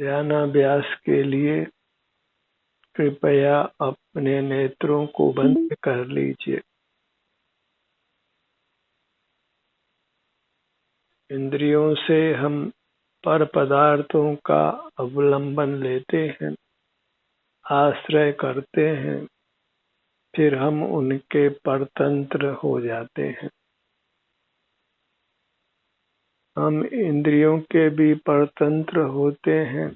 ध्यानाभ्यास के लिए कृपया अपने नेत्रों को बंद कर लीजिए। इंद्रियों से हम पर पदार्थों का अवलंबन लेते हैं, आश्रय करते हैं, फिर हम उनके परतंत्र हो जाते हैं। हम इंद्रियों के भी परतंत्र होते हैं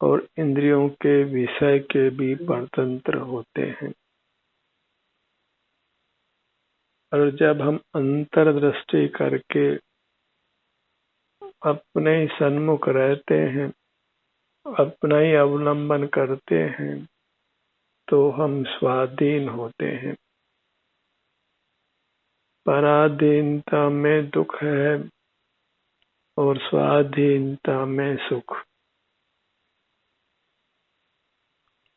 और इंद्रियों के विषय के भी परतंत्र होते हैं। और जब हम अंतर्दृष्टि करके अपने ही सन्मुख रहते हैं, अपना ही अवलंबन करते हैं, तो हम स्वाधीन होते हैं। पराधीनता में दुख है और स्वाधीनता में सुख।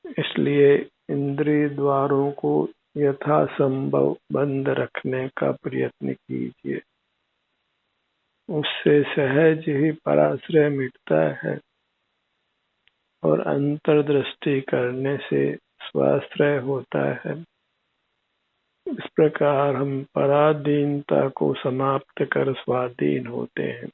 इसलिए इंद्रिय द्वारों को यथासंभव बंद रखने का प्रयत्न कीजिए। उससे सहज ही पराश्रय मिटता है और अंतर्दृष्टि करने से स्वाश्रय होता है। इस प्रकार हम पराधीनता को समाप्त कर स्वाधीन होते हैं।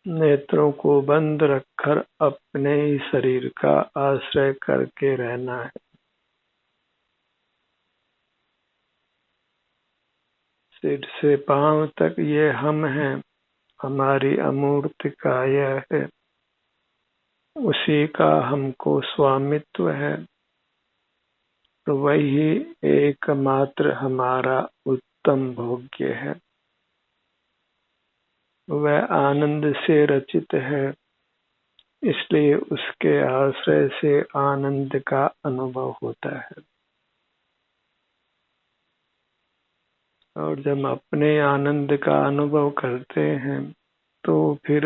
नेत्रों को बंद रखकर अपने ही शरीर का आश्रय करके रहना है। सिर से पांव तक ये हम हैं, हमारी अमूर्त काया है, उसी का हमको स्वामित्व है। तो वही एकमात्र हमारा उत्तम भोग्य है। वह आनंद से रचित है, इसलिए उसके आश्रय से आनंद का अनुभव होता है। और जब अपने आनंद का अनुभव करते हैं तो फिर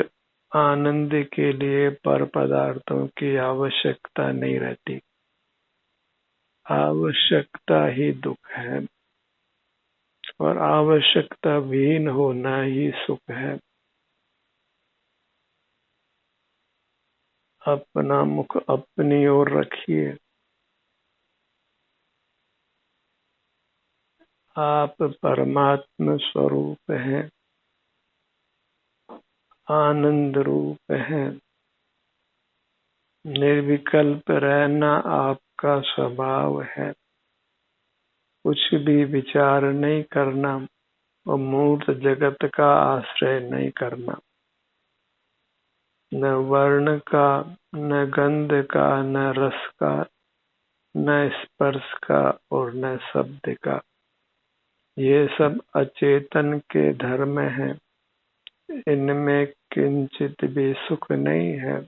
आनंद के लिए पर पदार्थों की आवश्यकता नहीं रहती। आवश्यकता ही दुख है और आवश्यकता विहीन होना ही सुख है। अपना मुख अपनी ओर रखिए। आप परमात्मा स्वरूप हैं, आनंद रूप हैं। निर्विकल्प रहना आपका स्वभाव है। कुछ भी विचार नहीं करना और मूर्त जगत का आश्रय नहीं करना। न वर्ण का, न गंध का, न रस का, न स्पर्श का और न शब्द का। ये सब अचेतन के धर्म हैं। इनमें किंचित भी सुख नहीं है,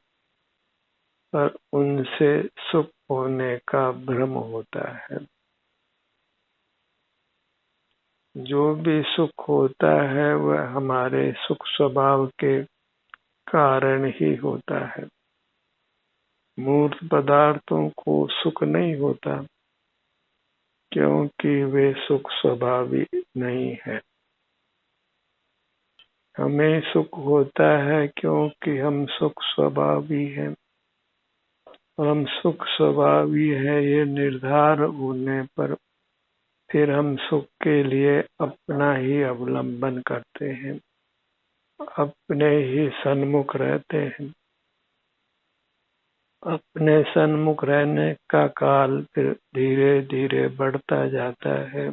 पर उनसे सुख होने का भ्रम होता है। जो भी सुख होता है वह हमारे सुख स्वभाव के कारण ही होता है। मूर्त पदार्थों को सुख नहीं होता, क्योंकि वे सुख स्वभावी नहीं है। हमें सुख होता है क्योंकि हम सुख स्वभावी हैं। हम सुख स्वभावी है, ये निर्धार होने पर फिर हम सुख के लिए अपना ही अवलंबन करते हैं, अपने ही सन्मुख रहते हैं। अपने सन्मुख रहने का काल फिर धीरे धीरे बढ़ता जाता है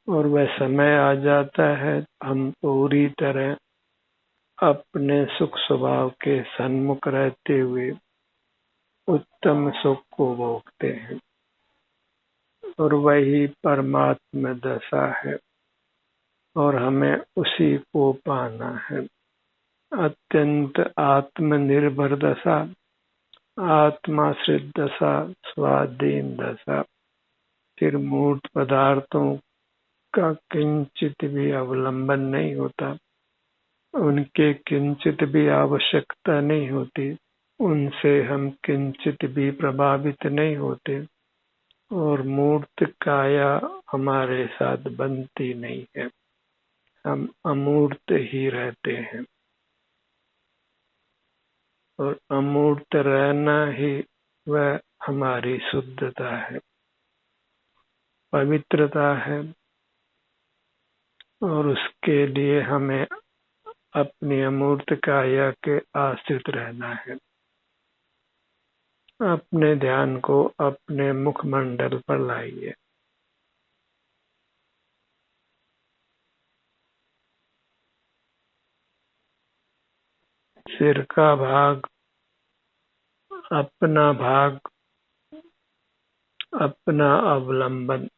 और वह समय आ जाता है हम पूरी तरह अपने सुख स्वभाव के सन्मुख रहते हुए उत्तम सुख को भोगते हैं। और वही परमात्मा दशा है और हमें उसी को पाना है। अत्यंत आत्मनिर्भर दशा, आत्माश्रित दशा, स्वाधीन दशा। फिर मूर्त पदार्थों का किंचित भी अवलंबन नहीं होता, उनके किंचित भी आवश्यकता नहीं होती, उनसे हम किंचित भी प्रभावित नहीं होते और मूर्त काया हमारे साथ बनती नहीं है। हम अमूर्त ही रहते हैं। और अमूर्त रहना ही वह हमारी शुद्धता है, पवित्रता है। और उसके लिए हमें अपनी अमूर्त काया के आश्रित रहना है। अपने ध्यान को अपने मुखमंडल पर लाइए। सिर का भाग, अपना भाग, अपना अवलंबन।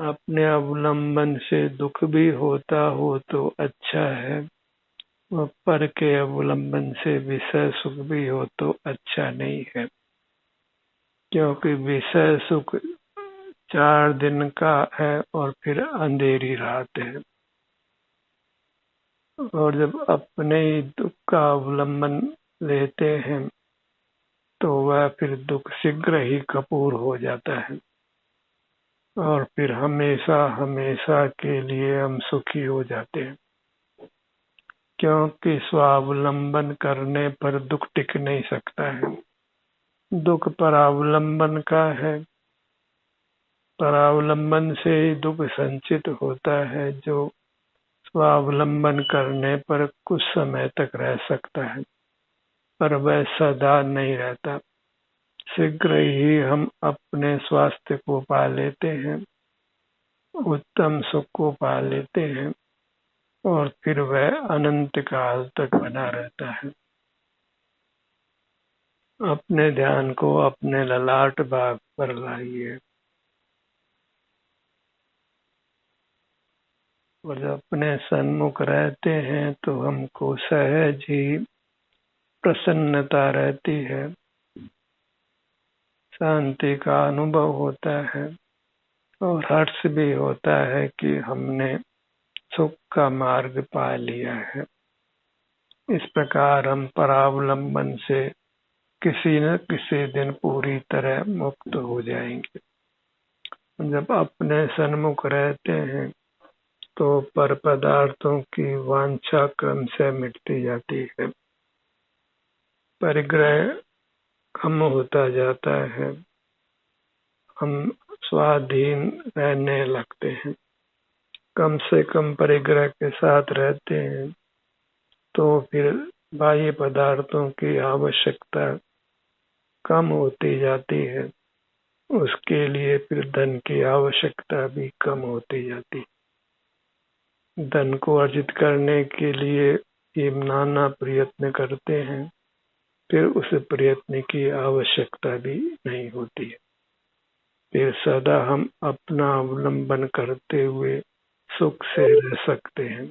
अपने अवलंबन से दुख भी होता हो तो अच्छा है, और पर के अवलंबन से विषय सुख भी हो तो अच्छा नहीं है। क्योंकि विषय सुख 4 दिन का है और फिर अंधेरी रात है। और जब अपने ही दुख का अवलंबन लेते हैं तो वह फिर दुख शीघ्र ही कपूर हो जाता है, और फिर हमेशा हमेशा के लिए हम सुखी हो जाते हैं। क्योंकि स्वावलंबन करने पर दुख टिक नहीं सकता है। दुख परावलंबन का है। परावलंबन से ही दुख संचित होता है, जो स्वावलंबन करने पर कुछ समय तक रह सकता है, पर वह सदा नहीं रहता। शीघ्र ही हम अपने स्वास्थ्य को पा लेते हैं, उत्तम सुख को पा लेते हैं, और फिर वह अनंत काल तक बना रहता है। अपने ध्यान को अपने ललाट भाग पर लाइए, और जब अपने सन्मुख रहते हैं तो हमको सहज ही प्रसन्नता रहती है, शांति का अनुभव होता है, और हर्ष भी होता है कि हमने सुख का मार्ग पा लिया है। इस प्रकार हम परावलंबन से किसी न किसी दिन पूरी तरह मुक्त हो जाएंगे। जब अपने सन्मुख रहते हैं तो पर पदार्थों की वांछा क्रम से मिटती जाती है, परिग्रह कम होता जाता है, हम स्वाधीन रहने लगते हैं। कम से कम परिग्रह के साथ रहते हैं तो फिर बाह्य पदार्थों की आवश्यकता कम होती जाती है, उसके लिए फिर धन की आवश्यकता भी कम होती जाती है। धन को अर्जित करने के लिए ये नाना प्रयत्न करते हैं, फिर उस प्रयत्न की आवश्यकता भी नहीं होती है। फिर सदा हम अपना अवलंबन करते हुए सुख से रह सकते हैं।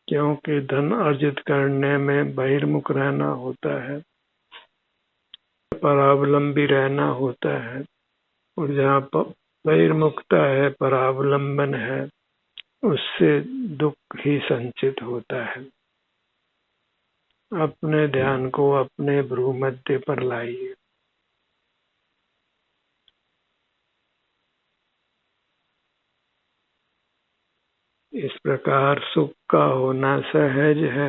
क्योंकि धन अर्जित करने में बहिर्मुख रहना होता है, परावलंबी रहना होता है, और जहाँ पर बहिर्मुखता है, परावलंबन है, उससे दुख ही संचित होता है। अपने ध्यान को अपने भ्रूमध्य पर लाइए। इस प्रकार सुख का होना सहज है,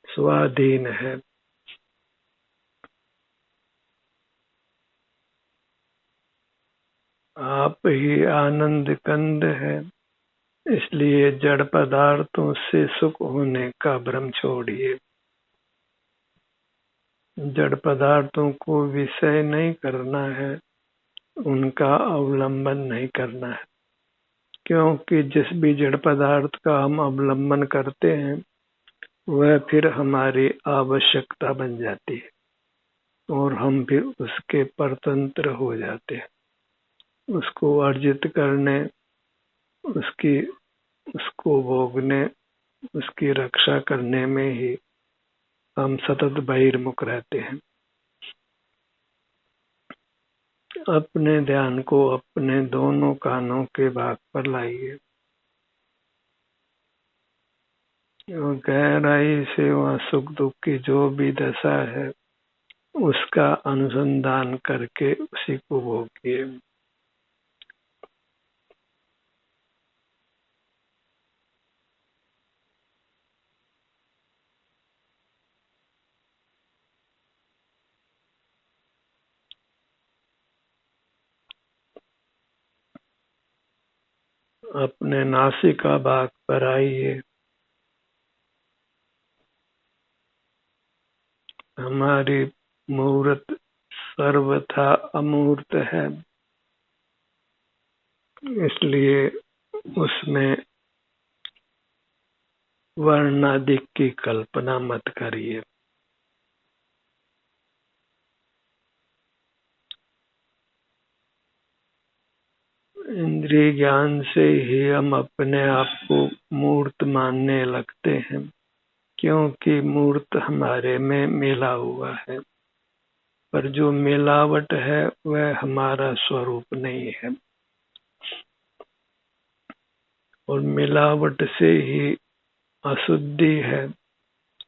स्वाधीन है। आप ही आनंद कंद है, इसलिए जड़ पदार्थों से सुख होने का भ्रम छोड़िए। जड़ पदार्थों को विषय नहीं करना है, उनका अवलंबन नहीं करना है। क्योंकि जिस भी जड़ पदार्थ का हम अवलंबन करते हैं वह फिर हमारी आवश्यकता बन जाती है, और हम फिर उसके परतंत्र हो जाते हैं। उसको अर्जित करने, उसकी उसको भोगने, उसकी रक्षा करने में ही हम सतत बहिर्मुख रहते हैं। अपने ध्यान को अपने दोनों कानों के भाग पर लाइए, और गहराई से वहाँ सुख दुख की जो भी दशा है उसका अनुसंधान करके उसी को भोगिए। अपने नासिका भाग पर आइए। हमारी मूर्त सर्वथा अमूर्त है, इसलिए उसमें वर्णादि की कल्पना मत करिए। इंद्रिय ज्ञान से ही हम अपने आप को मूर्त मानने लगते हैं, क्योंकि मूर्त हमारे में मिला हुआ है। पर जो मिलावट है वह हमारा स्वरूप नहीं है, और मिलावट से ही अशुद्धि है,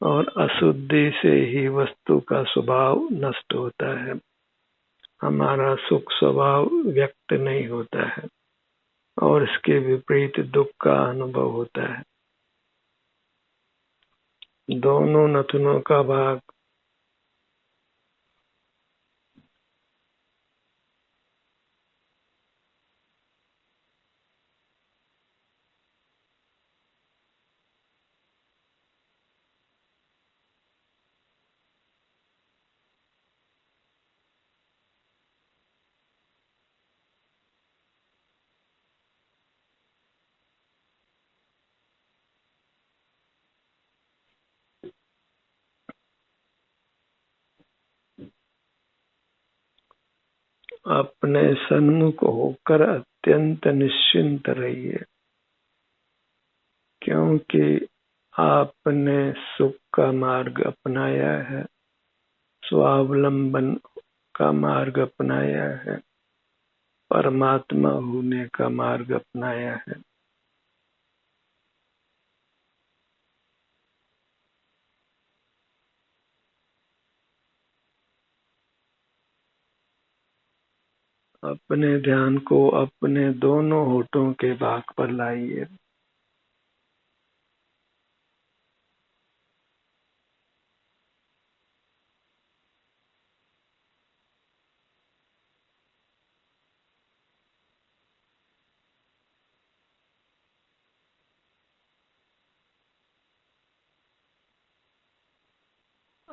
और अशुद्धि से ही वस्तु का स्वभाव नष्ट होता है। हमारा सुख स्वभाव व्यक्त नहीं होता है, और इसके विपरीत दुख का अनुभव होता है। दोनों नथनों का भाग अपने सन्मुख होकर अत्यंत निश्चिंत रहिए, क्योंकि आपने सुख का मार्ग अपनाया है, स्वावलंबन का मार्ग अपनाया है, परमात्मा होने का मार्ग अपनाया है। अपने ध्यान को अपने दोनों होठों के भाग पर लाइए।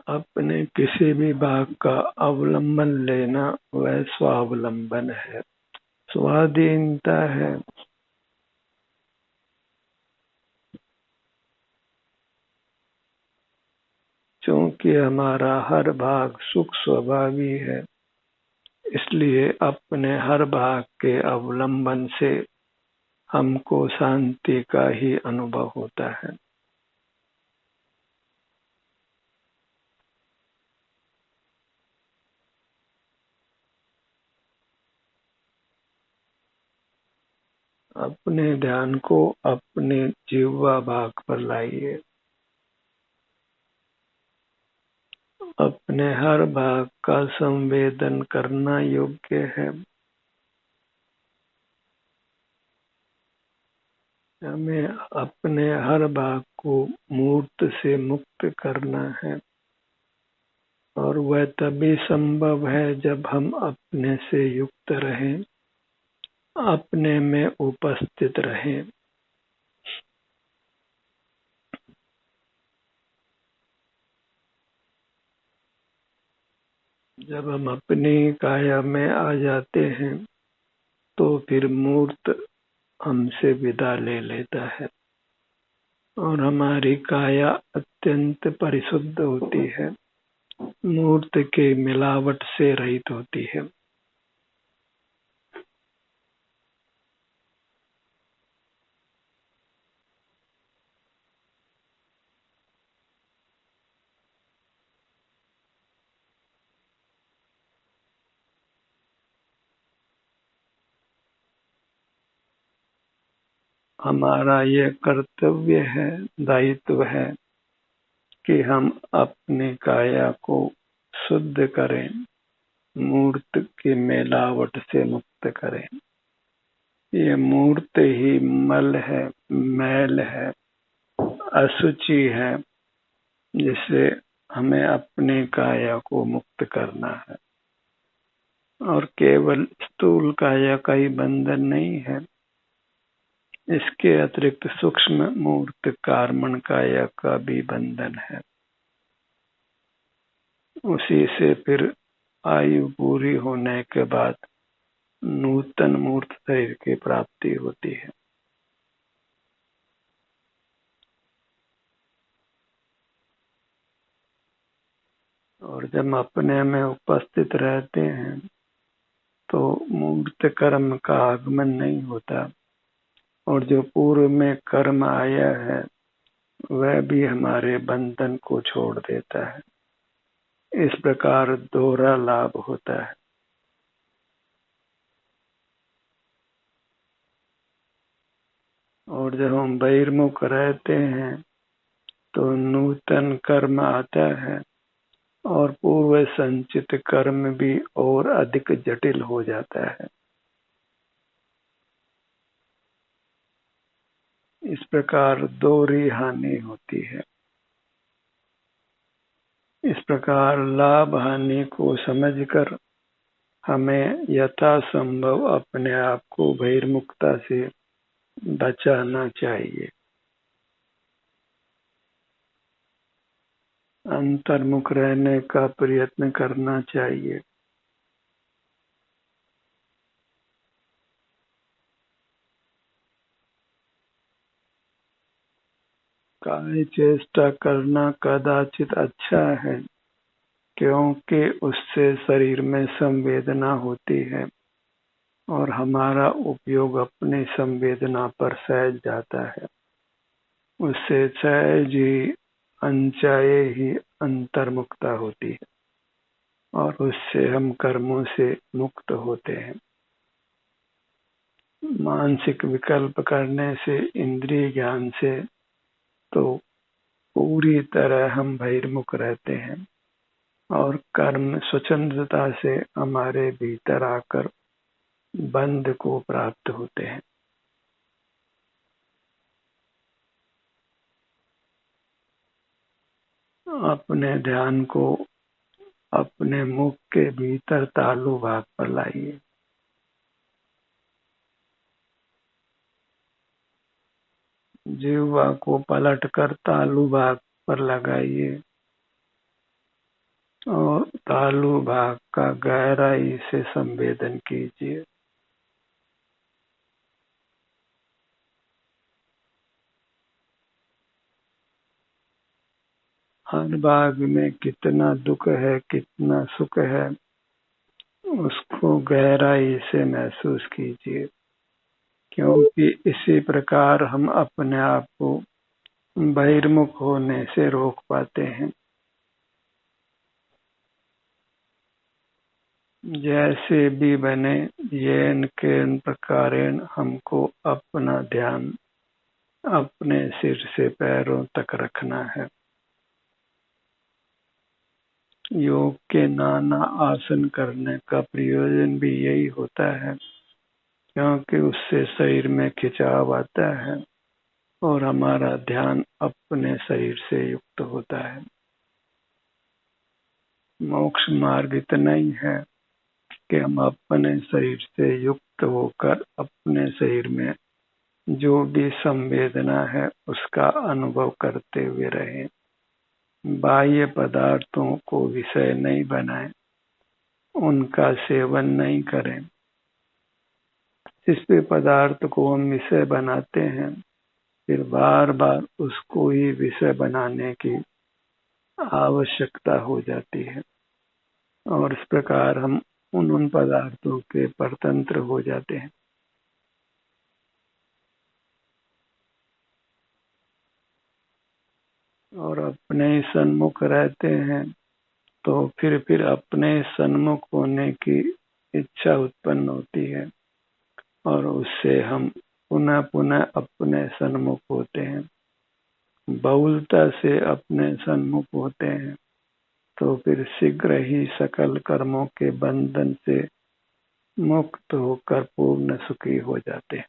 अपने किसी भी भाग का अवलंबन लेना वह स्वावलंबन है, स्वाधीनता है। क्योंकि हमारा हर भाग सुख स्वभावी है, इसलिए अपने हर भाग के अवलंबन से हमको शांति का ही अनुभव होता है। अपने ध्यान को अपने जिह्वा भाग पर लाइए। अपने हर भाग का संवेदन करना योग्य है। हमें अपने हर भाग को मूर्त से मुक्त करना है, और वह तभी संभव है जब हम अपने से युक्त रहें, अपने में उपस्थित रहें। जब हम अपनी काया में आ जाते हैं तो फिर मूर्त हमसे विदा ले लेता है, और हमारी काया अत्यंत परिशुद्ध होती है, मूर्त के मिलावट से रहित होती है। हमारा ये कर्तव्य है, दायित्व है कि हम अपनी काया को शुद्ध करें, मूर्त की मिलावट से मुक्त करें। ये मूर्त ही मल है, मैल है, अशुचि है, जिसे हमें अपनी काया को मुक्त करना है। और केवल स्थूल काया का ही बंधन नहीं है, इसके अतिरिक्त सूक्ष्म मूर्त कार्मण काया का भी बंधन है। उसी से फिर आयु पूरी होने के बाद नूतन मूर्त शरीर की प्राप्ति होती है। और जब अपने में उपस्थित रहते हैं तो मूर्त कर्म का आगमन नहीं होता, और जो पूर्व में कर्म आया है वह भी हमारे बंधन को छोड़ देता है। इस प्रकार दोहरा लाभ होता है। और जब हम बहिर्मुख रहते हैं तो नूतन कर्म आता है और पूर्व संचित कर्म भी और अधिक जटिल हो जाता है। इस प्रकार दोहरी हानि होती है। इस प्रकार लाभ हानि को समझकर हमें यथासंभव अपने आप को बहिर्मुखता से बचाना चाहिए। अंतर्मुख रहने का प्रयत्न करना चाहिए। काय चेष्टा करना कदाचित अच्छा है, क्योंकि उससे शरीर में संवेदना होती है और हमारा उपयोग अपनी संवेदना पर सहज जाता है। उससे सहज ही अनचाहे ही अंतर्मुक्ता होती है और उससे हम कर्मों से मुक्त होते हैं। मानसिक विकल्प करने से, इंद्रिय ज्ञान से तो पूरी तरह हम बहिर्मुख रहते हैं और कर्म स्वच्छंदता से हमारे भीतर आकर बंध को प्राप्त होते हैं। अपने ध्यान को अपने मुख के भीतर तालु भाग पर लाइए। जिह्वा को पलटकर तालु भाग पर लगाइए और तालु भाग का गहराई से संवेदन कीजिए। हर भाग में कितना दुख है, कितना सुख है, उसको गहराई से महसूस कीजिए, क्योंकि इसी प्रकार हम अपने आप को बहिर्मुख होने से रोक पाते हैं। जैसे भी बने येन केन प्रकारेण हमको अपना ध्यान अपने सिर से पैरों तक रखना है। योग के नाना आसन करने का प्रयोजन भी यही होता है, क्योंकि उससे शरीर में खिंचाव आता है और हमारा ध्यान अपने शरीर से युक्त होता है। मोक्ष मार्ग इतना ही है कि हम अपने शरीर से युक्त होकर अपने शरीर में जो भी संवेदना है उसका अनुभव करते हुए रहें। बाह्य पदार्थों को विषय नहीं बनाएं, उनका सेवन नहीं करें। जिस भी पदार्थ को हम विषय बनाते हैं फिर बार बार उसको ही विषय बनाने की आवश्यकता हो जाती है और इस प्रकार हम उन पदार्थों के परतंत्र हो जाते हैं। और अपने सन्मुख रहते हैं तो फिर अपने सन्मुख होने की इच्छा उत्पन्न होती है और उससे हम पुनः पुनः अपने सन्मुख होते हैं। बहुलता से अपने सन्मुख होते हैं तो फिर शीघ्र ही सकल कर्मों के बंधन से मुक्त होकर पूर्ण सुखी हो जाते हैं।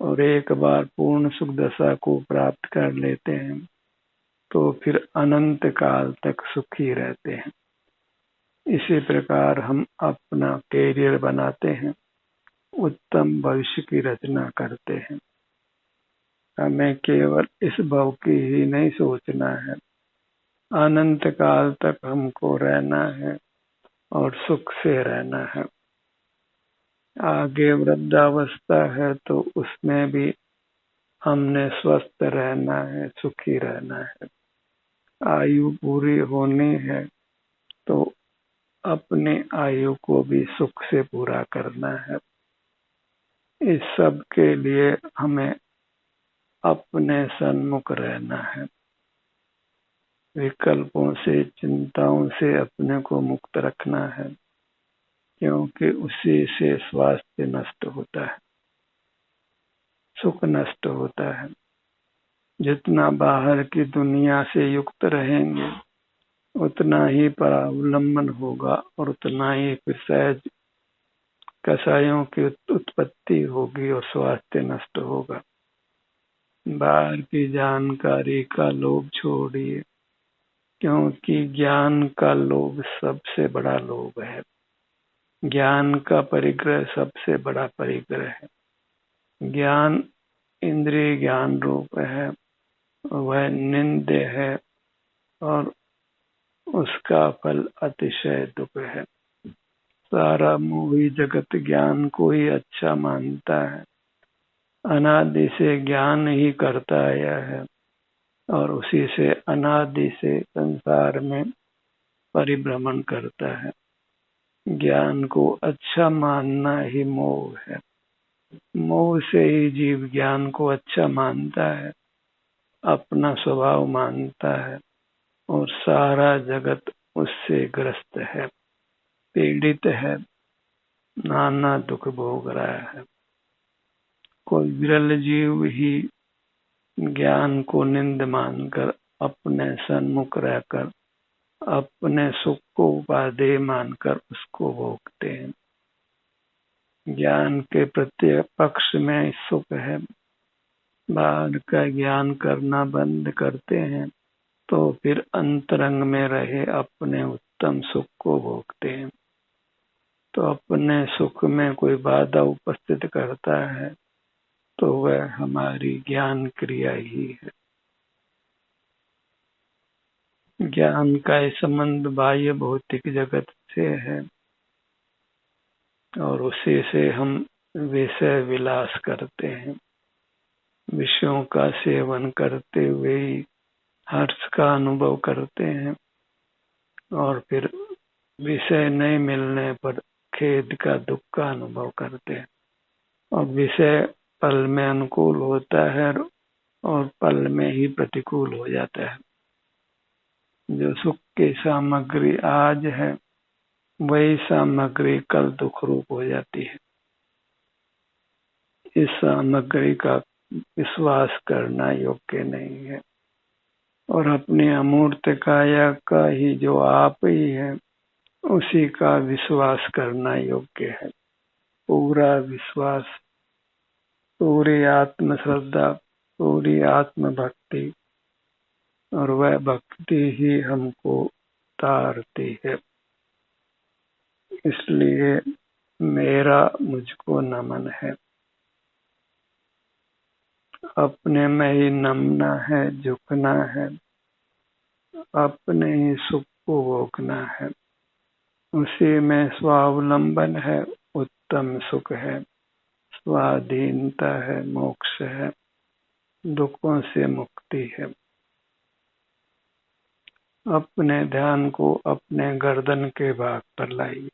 और एक बार पूर्ण सुख दशा को प्राप्त कर लेते हैं तो फिर अनंत काल तक सुखी रहते हैं। इसी प्रकार हम अपना कैरियर बनाते हैं, उत्तम भविष्य की रचना करते हैं। हमें केवल इस भव की ही नहीं सोचना है, अनंत काल तक हमको रहना है और सुख से रहना है। आगे वृद्धावस्था है तो उसमें भी हमने स्वस्थ रहना है, सुखी रहना है। आयु पूरी होनी है तो अपनी आयु को भी सुख से पूरा करना है। इस सब के लिए हमें अपने सन्मुख रहना है, विकल्पों से, चिंताओं से अपने को मुक्त रखना है, क्योंकि उसी से स्वास्थ्य नष्ट होता है, सुख नष्ट होता है। जितना बाहर की दुनिया से युक्त रहेंगे उतना ही परावलंबन होगा और उतना ही सहज कषायों की उत्पत्ति होगी और स्वास्थ्य नष्ट होगा। बाहर की जानकारी का लोभ छोड़िए, क्योंकि ज्ञान का लोभ सबसे बड़ा लोभ है। ज्ञान का परिग्रह सबसे बड़ा परिग्रह है। ज्ञान इंद्रिय ज्ञान रूप है, वह निंद्य है और उसका फल अतिशय दुख है। सारा मोही जगत ज्ञान को ही अच्छा मानता है, अनादि से ज्ञान ही करता आया है और उसी से अनादि से संसार में परिभ्रमण करता है। ज्ञान को अच्छा मानना ही मोह है। मोह से ही जीव ज्ञान को अच्छा मानता है, अपना स्वभाव मानता है और सारा जगत उससे ग्रस्त है, पीड़ित है, नाना दुख भोग रहा है। कोई विरल जीव ही ज्ञान को निंद मानकर अपने सन्मुख रहकर अपने सुख को उपादेय मानकर उसको भोगते हैं। ज्ञान के प्रत्येक पक्ष में सुख है। बाहर का ज्ञान करना बंद करते हैं तो फिर अंतरंग में रहे अपने उत्तम सुख को भोगते हैं। तो अपने सुख में कोई बाधा उपस्थित करता है तो वह हमारी ज्ञान क्रिया ही है। ज्ञान का संबंध बाह्य भौतिक जगत से है और उसी से हम विषय विलास करते हैं। विषयों का सेवन करते हुए ही हर्ष का अनुभव करते हैं और फिर विषय नहीं मिलने पर खेद का, दुख का अनुभव करते हैं। और विषय पल में अनुकूल होता है और पल में ही प्रतिकूल हो जाता है। जो सुख की सामग्री आज है वही सामग्री कल दुख रूप हो जाती है। इस सामग्री का विश्वास करना योग्य नहीं है और अपनी अमूर्त काया का ही जो आप ही है उसी का विश्वास करना योग्य है। पूरा विश्वास, पूरी आत्म श्रद्धा, पूरी आत्म भक्ति, और वह भक्ति ही हमको तारती है। इसलिए मेरा मुझको नमन है, अपने में ही नमना है, झुकना है, अपने ही सुख को भोगना है। उसी में स्वावलंबन है, उत्तम सुख है, स्वाधीनता है, मोक्ष है, दुखों से मुक्ति है। अपने ध्यान को अपने गर्दन के भाग पर लाइए।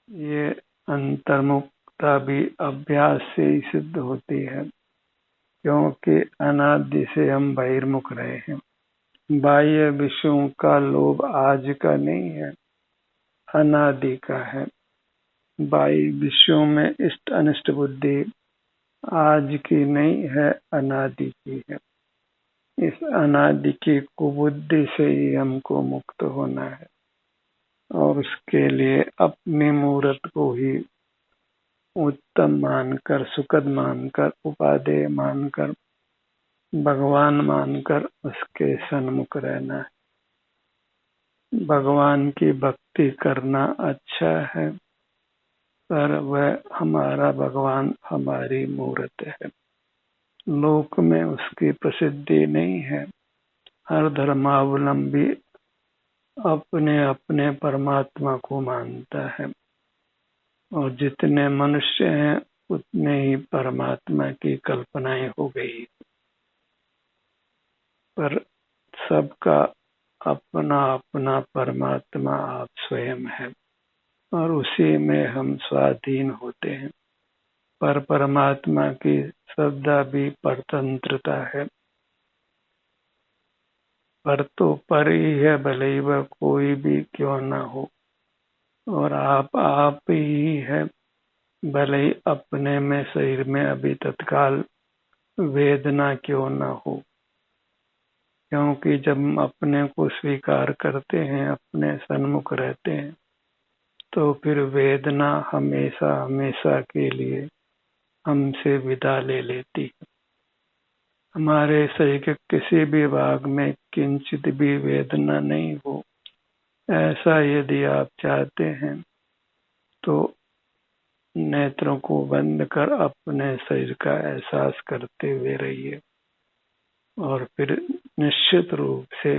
ये अंतर्मुखता भी अभ्यास से ही सिद्ध होती है, क्योंकि अनादि से हम बहिर्मुख रहे हैं। बाह्य विषयों का लोभ आज का नहीं है, अनादि का है। बाह्य विषयों में इष्ट अनिष्ट बुद्धि आज की नहीं है, अनादि की है। इस अनादि की कुबुद्धि से ही हमको मुक्त होना है और उसके लिए अपनी मूर्त को ही उत्तम मानकर, सुखद मानकर, उपादेय मानकर, भगवान मानकर उसके सन्मुख रहना है। भगवान की भक्ति करना अच्छा है, पर वह हमारा भगवान हमारी मूर्त है। लोक में उसकी प्रसिद्धि नहीं है। हर धर्मावलंबी अपने अपने परमात्मा को मानता है, और जितने मनुष्य हैं उतने ही परमात्मा की कल्पनाएं हो गई। पर सबका अपना अपना परमात्मा आप स्वयं है, और उसी में हम स्वाधीन होते हैं। पर परमात्मा की श्रद्धा भी परतंत्रता है। पर तो पर ही है, भले ही वह कोई भी क्यों ना हो, और आप ही है, भले ही अपने में शरीर में अभी तत्काल वेदना क्यों ना हो। क्योंकि जब हम अपने को स्वीकार करते हैं, अपने सन्मुख रहते हैं, तो फिर वेदना हमेशा हमेशा के लिए हमसे विदा ले लेती है। हमारे शरीर के किसी भी भाग में किंचित भी वेदना नहीं हो, ऐसा यदि आप चाहते हैं तो नेत्रों को बंद कर अपने शरीर का एहसास करते हुए रहिए, और फिर निश्चित रूप से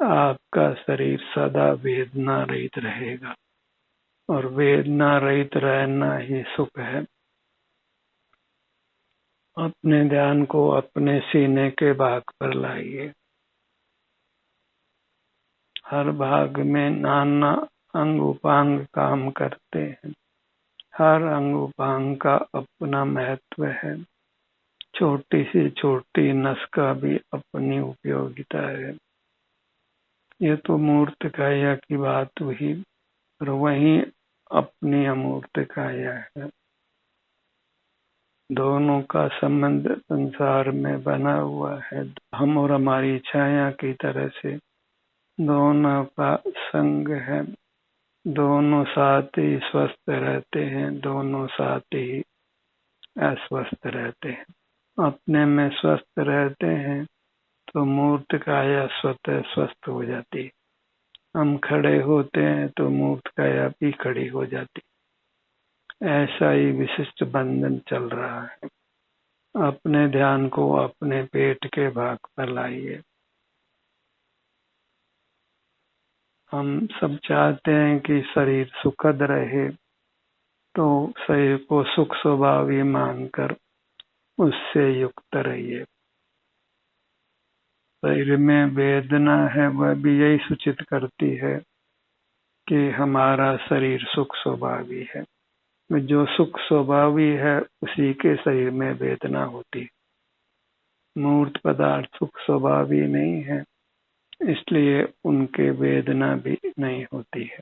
आपका शरीर सदा वेदना रहित रहेगा, और वेदना रहित रहना ही सुख है। अपने ध्यान को अपने सीने के भाग पर लाइए। हर भाग में नाना अंग उपांग काम करते हैं। हर अंग उपांग का अपना महत्व है। छोटी सी छोटी नस का भी अपनी उपयोगिता है। ये तो मूर्त काया की बात हुई, और वहीं अपनी अमूर्त काया है। दोनों का संबंध संसार में बना हुआ है। हम और हमारी छाया की तरह से दोनों का संग है। दोनों साथ ही स्वस्थ रहते हैं, दोनों साथ ही अस्वस्थ रहते हैं। अपने में स्वस्थ रहते हैं तो मूर्त काया स्वतः स्वस्थ हो जाती है। हम खड़े होते हैं तो मूर्त काया भी खड़ी हो जाती। ऐसा ही विशिष्ट बंधन चल रहा है। अपने ध्यान को अपने पेट के भाग पर लाइए। हम सब चाहते हैं कि शरीर सुखद रहे, तो शरीर को सुख स्वभावी मानकर उससे युक्त रहिए। शरीर में वेदना है, वह भी यही सूचित करती है कि हमारा शरीर सुख स्वभावी है। जो सुख स्वभावी है उसी के शरीर में वेदना होती है। मूर्त पदार्थ सुख स्वभावी नहीं है, इसलिए उनके वेदना भी नहीं होती है।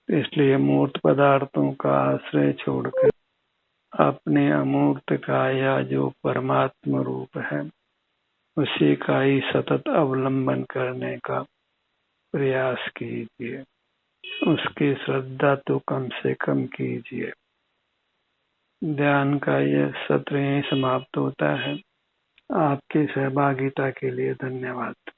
इसलिए मूर्त पदार्थों का आश्रय छोड़कर अपने अमूर्त काया जो परमात्म रूप है उसी का ही सतत अवलंबन करने का प्रयास कीजिए। उसकी श्रद्धा तो कम से कम कीजिए। ध्यान का यह सत्र यहीं समाप्त होता है। आपकी सहभागिता के लिए धन्यवाद।